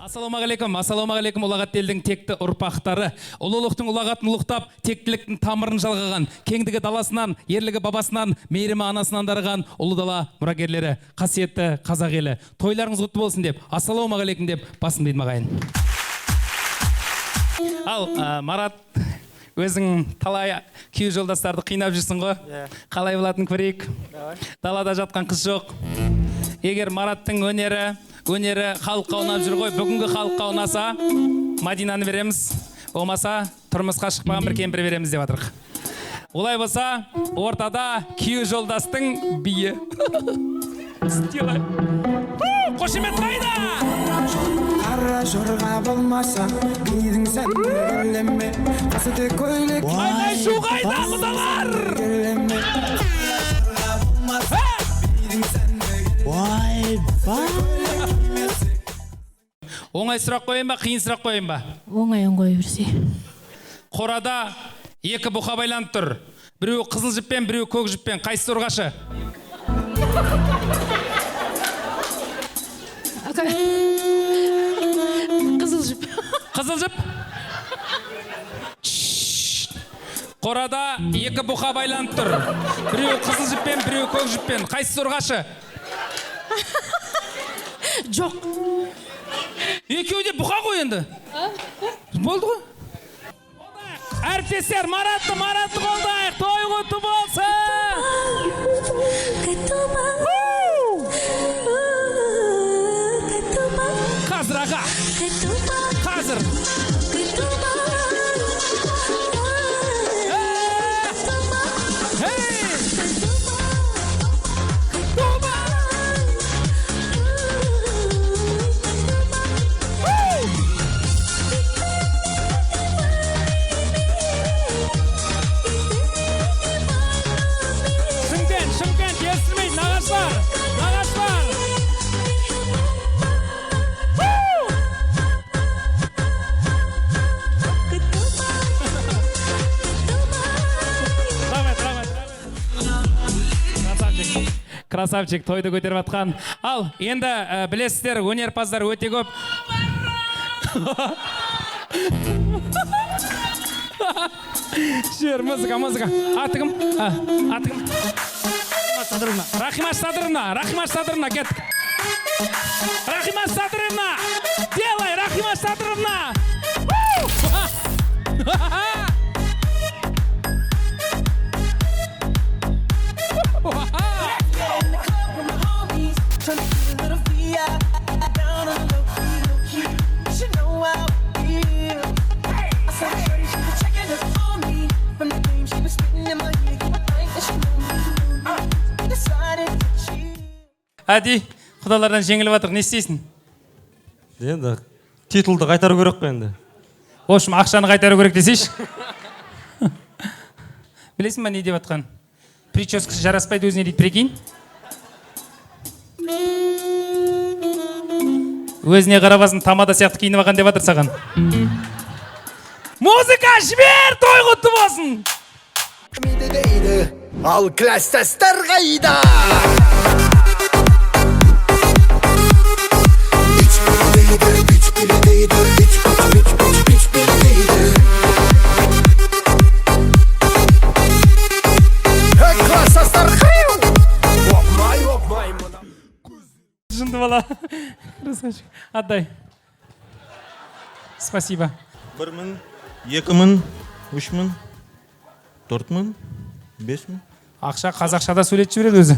Ассалаумағалейкум, ұлағат елдің текті ұрпақтары. Ұлылықтың ұлағатын ұлықтап, тектіліктің тамырын жалғаған, кеңдігі даласынан, ерлігі бабасынан, мейірімі анасынан дарыған ұлы дала мұрагерлері, қасиетті қазақ елі. Тойларыңыз құтты болсын деп, ассалаумағалейкум деп басым дейді мағайын. Ал, Марат, өзің талай күйеу жолдастарды қинап жүрсің ғой? Қалай болатынын көрейік. Далада жатқан қыз жоқ. Егер Мараттың өнері халыққа ұнап жүр ғой, бүгінгі халыққа ұнаса, Мадинаны береміз. Болмаса, тұрмысқа шықпаған бір кемпір береміз деп жатырық. Олай болса, ортада күйеу жолдастың биі. Қошемет қайда? Қара жорға болмаса, кидің сән келеме, қасыты көйлек. Айдай шу қайда, құдалар! Оңай сұрақ қойын ба, қиын сұрақ қойын ба? Оңайын қой берсе. Қорада екі бұқа байланып тұр. Біреу қызыл жіппен, біреу көк жіппен. Қайсысы ұрғашы? Қызыл жіп. Қызыл жіп? Қорада екі бұқа байланып тұр. Біреу қызыл жіппен, біреу көк жіппен. Қайсысы ұрғашы? Жоқ. Екеуі де бұқа қой енді. Болды ғой? Әріптестер, Маратты қолдайық. Той құтты болсын. Қазір аға. Қазір. Красавчик, тойды көтеріп атқан. Ал, енді білесіздер, өнерпаздар өте көп. Жер, музыка. Атығым. Рахимаш Садыровна, кет. Рахимаш Садыровна, делай, Рахимаш Садыровна. Әди, құдалардан жеңіліп атыр, не істейсің? Енді, титулды қайтару керек қой енді. Ошым, ақшаны қайтару керек десейші. Білесің ба не деп атқан? Прическасы жараспайды өзіне дейді, прикинь. Өзіне қарабасын тамада сияқты киініп алған деп атыр саған. Музыка жібер, той құтты болсын! Ал кластастар қайда? Жынды бала. Красавчик. Отдай. Спасибо. 1000, 2000, 3000, 4000, 5000. Ақша қазақшада сөйлетіп жібереді өзі.